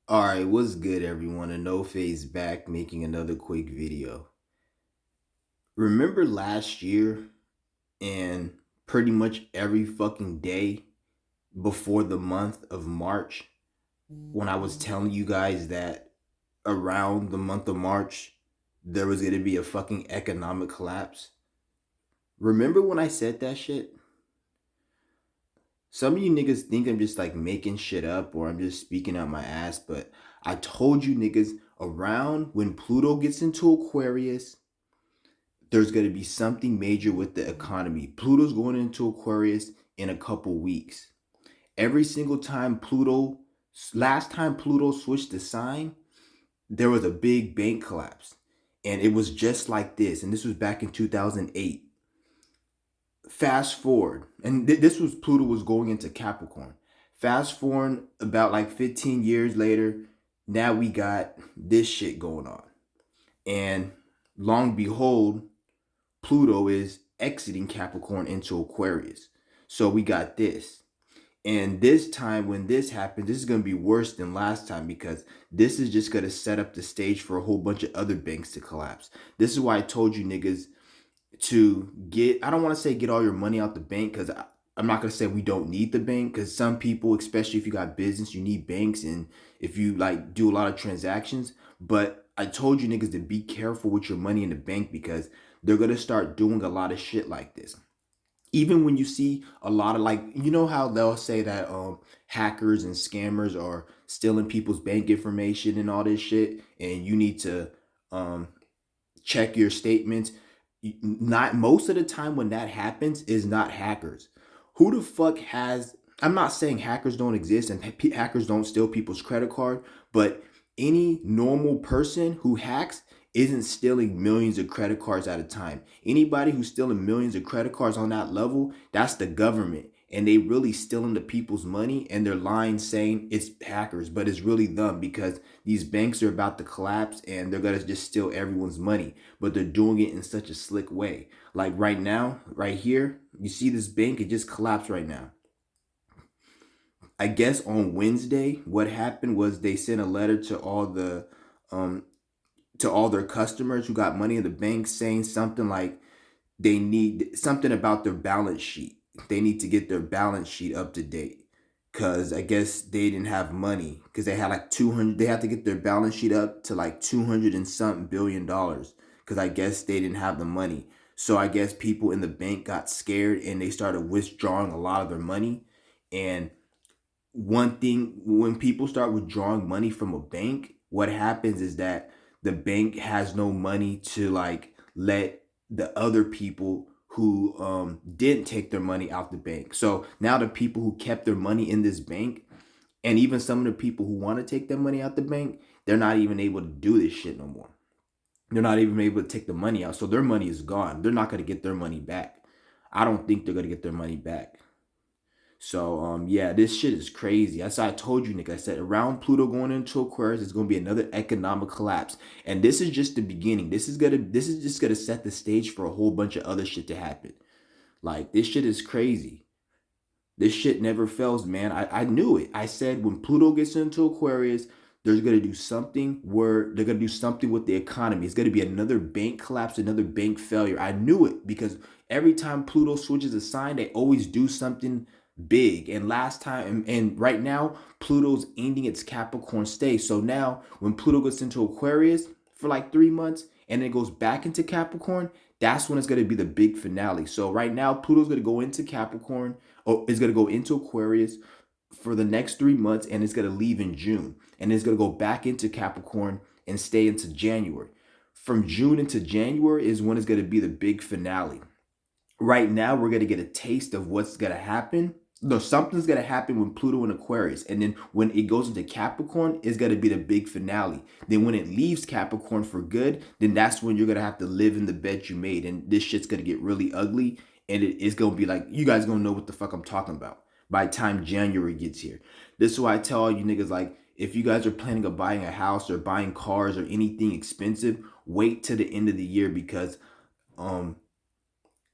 Alright, what's good everyone? A No Phase back making another quick video. Remember last year and pretty much every fucking day before the month of March when I was telling you guys that around the month of March there was gonna be a fucking economic collapse? Remember when I said that shit? Some of you niggas think I'm just like making shit up or I'm just speaking out my ass, but I told you niggas around when Pluto gets into Aquarius, there's going to be something major with the economy. Pluto's going into Aquarius in a couple weeks. Every single time last time Pluto switched the sign, there was a big bank collapse. And it was just like this. And this was back in 2008. Fast forward, and this was Pluto was going into Capricorn. Fast forward about like 15 years later, now we got this shit going on. And long behold, Pluto is exiting Capricorn into Aquarius. So we got this. And this time, when this happens, this is going to be worse than last time because this is just going to set up the stage for a whole bunch of other banks to collapse. This is why I told you niggas to I don't want to say get all your money out the bank because I'm not going to say we don't need the bank because some people, especially if you got business, you need banks and if you like do a lot of transactions. But I told you niggas to be careful with your money in the bank because they're going to start doing a lot of shit like this. Even when you see a lot of like, you know how they'll say that hackers and scammers are stealing people's bank information and all this shit, and you need to um, check your statements. Not most of the time when that happens is not hackers. Who the fuck has? I'm not saying hackers don't exist and hackers don't steal people's credit card, but any normal person who hacks isn't stealing millions of credit cards at a time. Anybody who's stealing millions of credit cards on that level, that's the government. And they really stealing the people's money and they're lying saying it's hackers, but it's really them because these banks are about to collapse and they're gonna just steal everyone's money. But they're doing it in such a slick way. Like right now, right here, you see this bank, it just collapsed right now. I guess on Wednesday, what happened was they sent a letter um to all their customers who got money in the bank saying something like they need something about their balance sheet. They need to get their balance sheet up to date because I guess they didn't have money because they had like 200. They had to get their balance sheet up to like 200 and something $billion because I guess they didn't have the money. So I guess people in the bank got scared and they started withdrawing a lot of their money. And one thing, when people start withdrawing money from a bank, what happens is that the bank has no money to like let the other people who didn't take their money out the bank. So now the people who kept their money in this bank and even some of the people who want to take their money out the bank, they're not even able to do this shit no more. They're not even able to take the money out. So their money is gone. They're not going to get their money back. I don't think they're going to get their money back. So yeah, this shit is crazy. That's why I told you, Nick. I said around Pluto going into Aquarius, it's gonna be another economic collapse. And this is just the beginning. This is just gonna set the stage for a whole bunch of other shit to happen. Like this shit is crazy. This shit never fails, man. I knew it. I said when Pluto gets into Aquarius, there's gonna do something where they're gonna do something with the economy. It's gonna be another bank collapse, another bank failure. I knew it because every time Pluto switches a sign, they always do something big. And last time, and right now, Pluto's ending its Capricorn stage. So now, when Pluto gets into Aquarius for like 3 months and then goes back into Capricorn, that's when it's gonna be the big finale. So right now, Pluto's gonna go into Capricorn is going to go into Aquarius for the next 3 months and it's going to leave in June. And it's going to go back into Capricorn and stay into January. From June into January is when it's going to be the big finale. Right now, we're going to get a taste of what's going to happen. No, something's going to happen with Pluto and Aquarius. And then when it goes into Capricorn, it's going to be the big finale. Then when it leaves Capricorn for good, then that's when you're going to have to live in the bed you made. And this shit's going to get really ugly. And it is going to be like, you guys going to know what the fuck I'm talking about by the time January gets here. This is why I tell all you niggas, like, if you guys are planning on buying a house or buying cars or anything expensive, wait till the end of the year because um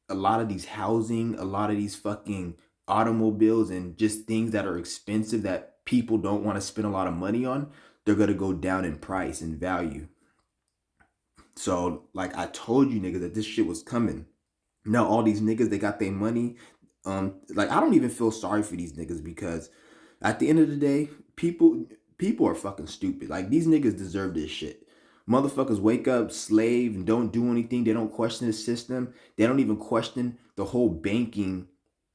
a lot of these housing, a lot of these fucking automobiles and just things that are expensive that people don't want to spend a lot of money on, they're gonna go down in price and value. So like I told you niggas that this shit was coming. Now all these niggas, they got their money. Like I don't even feel sorry for these niggas because at the end of the day, people are fucking stupid. Like these niggas deserve this shit. Motherfuckers wake up, slave, and don't do anything. They don't question the system. They don't even question the whole banking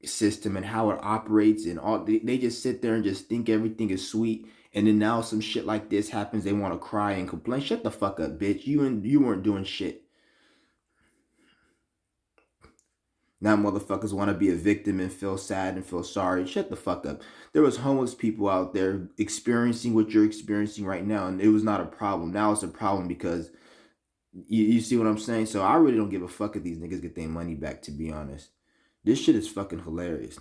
system and how it operates and all. They just sit there and just think everything is sweet. And then now some shit like this happens. They want to cry and complain. Shut the fuck up, bitch. You weren't doing shit. Now motherfuckers want to be a victim and feel sad and feel sorry. Shut the fuck up. There was homeless people out there experiencing what you're experiencing right now, and it was not a problem. Now it's a problem because you see what I'm saying? So I really don't give a fuck if these niggas get their money back, to be honest. This shit is fucking hilarious.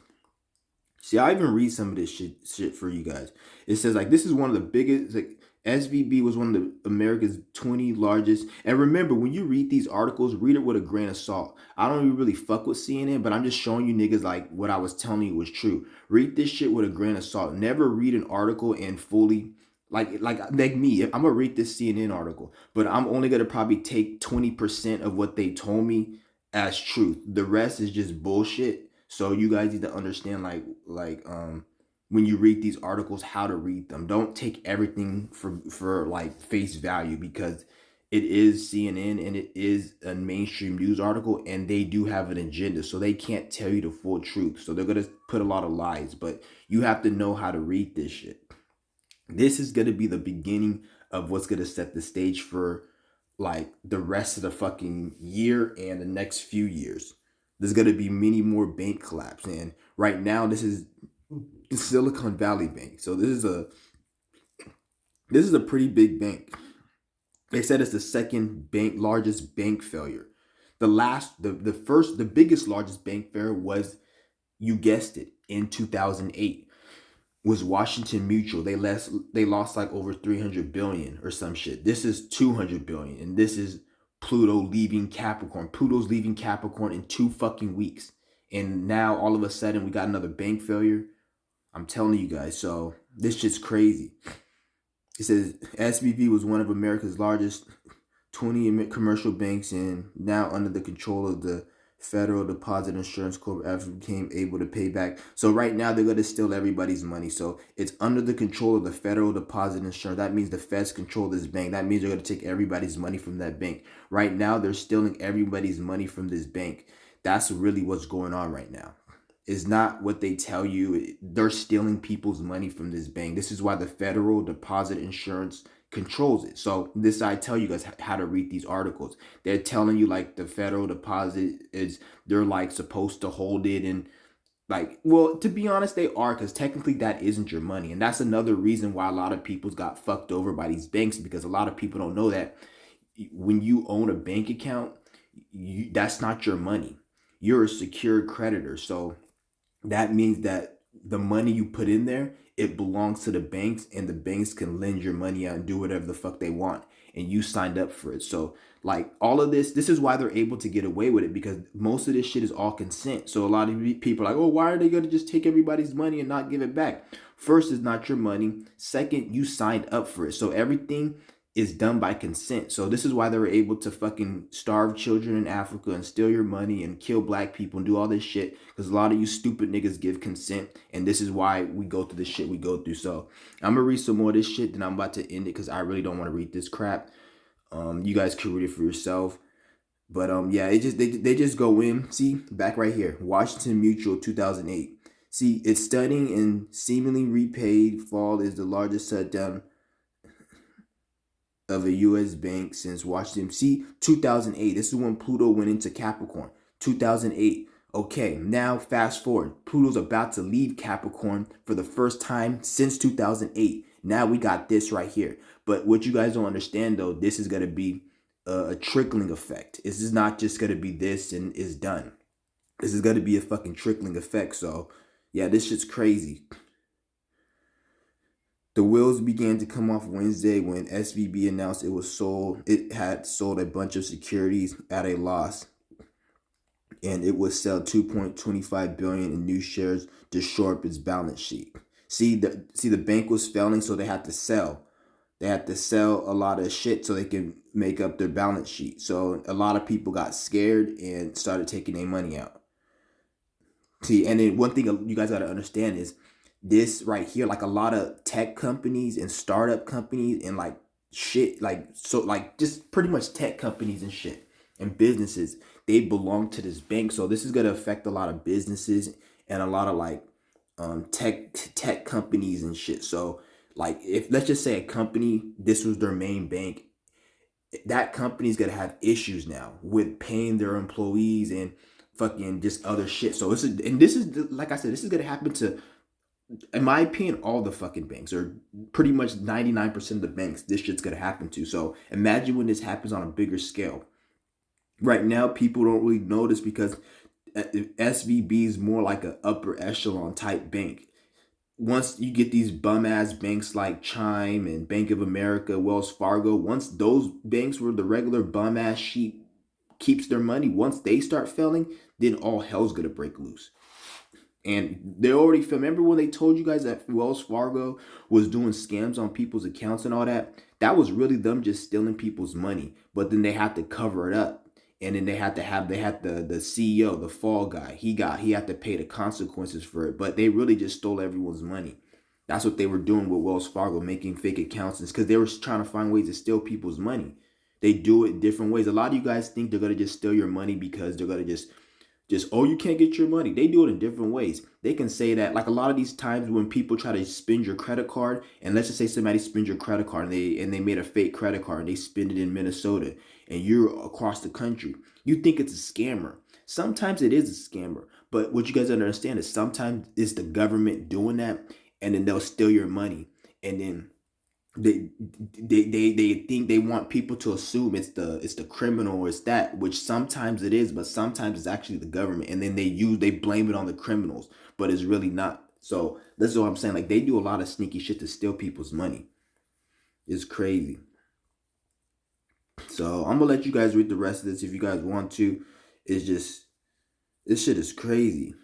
See, I even read some of this shit for you guys. It says like this is one of the biggest, like SVB was one of the America's 20 largest. And remember, when you read these articles, read it with a grain of salt. I don't even really fuck with CNN, but I'm just showing you niggas like what I was telling you was true. Read this shit with a grain of salt. Never read an article and fully like me. I'm gonna read this CNN article, but I'm only gonna probably take 20% of what they told me as truth. The rest is just bullshit. So you guys need to understand when you read these articles how to read them. Don't take everything for like face value because it is CNN and it is a mainstream news article and they do have an agenda. So they can't tell you the full truth. So they're going to put a lot of lies, but you have to know how to read this shit. This is going to be the beginning of what's going to set the stage for like the rest of the fucking year and the next few years. There's going to be many more bank collapse. And right now, this is Silicon Valley Bank. So this is a pretty big bank. They said it's the second largest bank failure. The biggest largest bank failure was, you guessed it, in 2008. Was Washington Mutual. They lost like over 300 billion or some shit. This is 200 billion, and this is Pluto leaving Capricorn. Pluto's leaving Capricorn in 2 fucking weeks. And now all of a sudden we got another bank failure. I'm telling you guys, so this shit's crazy. It says SVB was one of America's largest 20 commercial banks and now under the control of the Federal Deposit Insurance Corp after became able to pay back. So right now they're going to steal everybody's money. So it's under the control of the Federal Deposit Insurance. That means the feds control this bank. That means they're going to take everybody's money from that bank. Right now they're stealing everybody's money from this bank. That's really what's going on right now. It's not what they tell you. They're stealing people's money from this bank. This is why the Federal Deposit Insurance controls it. So this, I tell you guys how to read these articles. They're telling you like the federal deposit is, they're like supposed to hold it, and like, well, to be honest, they are, because technically that isn't your money. And that's another reason why a lot of people's got fucked over by these banks, because a lot of people don't know that when you own a bank account, that's not your money. You're a secured creditor. So that means that the money you put in there, it belongs to the banks, and the banks can lend your money out and do whatever the fuck they want, and you signed up for it. So like all of this is why they're able to get away with it, because most of this shit is all consent. So a lot of people are like, oh, why are they going to just take everybody's money and not give it back? First, it's not your money. Second, you signed up for it. So everything is done by consent. So this is why they were able to fucking starve children in Africa and steal your money and kill black people and do all this shit, because a lot of you stupid niggas give consent, and this is why we go through the shit we go through. So I'm gonna read some more of this shit, then I'm about to end it because I really don't want to read this crap. You guys can read it for yourself. But yeah, it just they just go in. See, back right here, Washington Mutual 2008. See, it's stunning and seemingly repaid fall is the largest shutdown of a U.S. bank since Washington. See, 2008. This is when Pluto went into Capricorn. 2008. Okay, now fast forward. Pluto's about to leave Capricorn for the first time since 2008. Now we got this right here. But what you guys don't understand, though, this is going to be a trickling effect. This is not just going to be this and it's done. This is going to be a fucking trickling effect. So, yeah, this shit's crazy. The wheels began to come off Wednesday when SVB announced it had sold a bunch of securities at a loss, and it would sell 2.25 billion in new shares to shore up its balance sheet. See, the bank was failing, so they had to sell. They had to sell a lot of shit so they can make up their balance sheet. So a lot of people got scared and started taking their money out. See, and then one thing you guys got to understand is this right here, like a lot of tech companies and startup companies and like shit, like so like just pretty much tech companies and shit and businesses, they belong to this bank. So this is gonna affect a lot of businesses and a lot of like tech companies and shit. So like if let's just say a company, this was their main bank, that company's gonna have issues now with paying their employees and fucking just other shit. So this is like I said, this is gonna happen to, in my opinion, all the fucking banks, or pretty much 99% of the banks. This shit's gonna happen to. So imagine when this happens on a bigger scale. Right now, people don't really notice because SVB is more like an upper echelon type bank. Once you get these bum ass banks like Chime and Bank of America, Wells Fargo, once those banks where the regular bum ass sheep keeps their money, once they start failing, then all hell's gonna break loose. And they already remember when they told you guys that Wells Fargo was doing scams on people's accounts and all that? That was really them just stealing people's money. But then they had to cover it up. And then they had the CEO, the fall guy. He had to pay the consequences for it. But they really just stole everyone's money. That's what they were doing with Wells Fargo, making fake accounts, because they were trying to find ways to steal people's money. They do it different ways. A lot of you guys think they're gonna just steal your money because they're gonna just oh, you can't get your money. They do it in different ways. They can say that, like a lot of these times when people try to spend your credit card, and let's just say somebody spends your credit card and they made a fake credit card and they spend it in Minnesota and you're across the country, you think it's a scammer. Sometimes it is a scammer, but what you guys understand is sometimes it's the government doing that, and then they'll steal your money, and then they they think they want people to assume it's the criminal, or it's that, which sometimes it is, but sometimes it's actually the government, and then they blame it on the criminals, but it's really not. So that's what I'm saying. Like they do a lot of sneaky shit to steal people's money. It's crazy. So I'm gonna let you guys read the rest of this if you guys want to. It's just, this shit is crazy.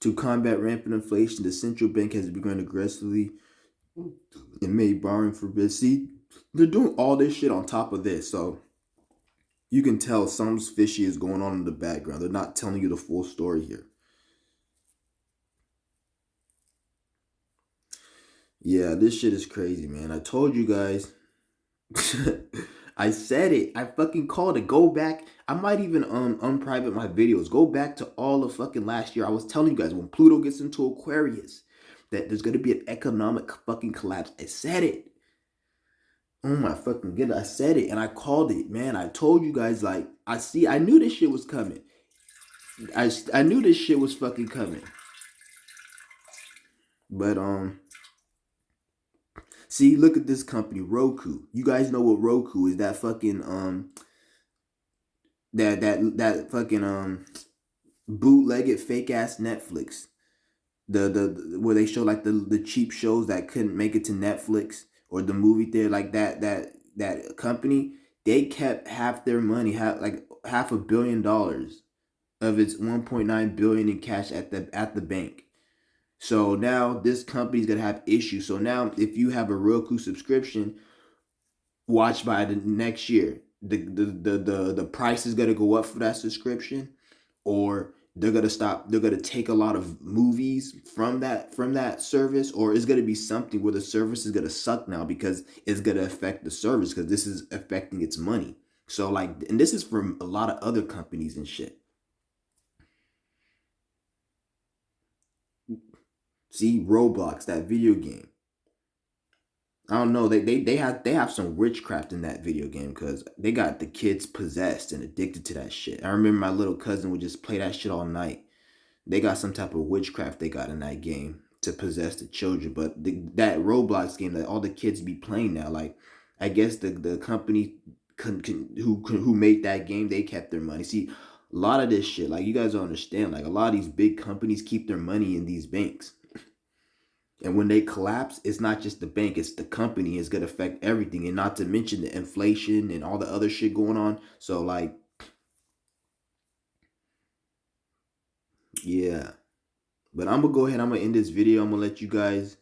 To combat rampant inflation, the central bank has begun aggressively and made borrowing forbid. See, they're doing all this shit on top of this, so you can tell something's fishy is going on in the background. They're not telling you the full story here. Yeah, this shit is crazy, man. I told you guys. I said it. I fucking called it. Go back. I might even unprivate my videos. Go back to all of fucking last year. I was telling you guys when Pluto gets into Aquarius that there's gonna be an economic fucking collapse. I said it. Oh my fucking goodness, I said it and I called it, man. I told you guys, like, I knew this shit was coming. I knew this shit was fucking coming. But see, look at this company, Roku. You guys know what Roku is? That fucking that fucking bootlegged fake ass Netflix. The where they show like the cheap shows that couldn't make it to Netflix or the movie theater, like that company, they kept half their money, like $500 million of its 1.9 billion in cash at the bank. So now this company's gonna have issues. So now if you have a Roku subscription, watch by the next year, the price is gonna go up for that subscription, or they're gonna take a lot of movies from that service, or it's gonna be something where the service is gonna suck now because it's gonna affect the service because this is affecting its money. So like, and this is from a lot of other companies and shit. See, Roblox, that video game. I don't know. They have some witchcraft in that video game because they got the kids possessed and addicted to that shit. I remember my little cousin would just play that shit all night. They got some type of witchcraft they got in that game to possess the children. But that Roblox game that all the kids be playing now, like I guess the company who made that game, they kept their money. See, a lot of this shit, like you guys don't understand. Like a lot of these big companies keep their money in these banks. And when they collapse, it's not just the bank, it's the company. It's gonna affect everything. And not to mention the inflation and all the other shit going on. So like, yeah. But I'm gonna go ahead, I'm gonna end this video. I'm gonna let you guys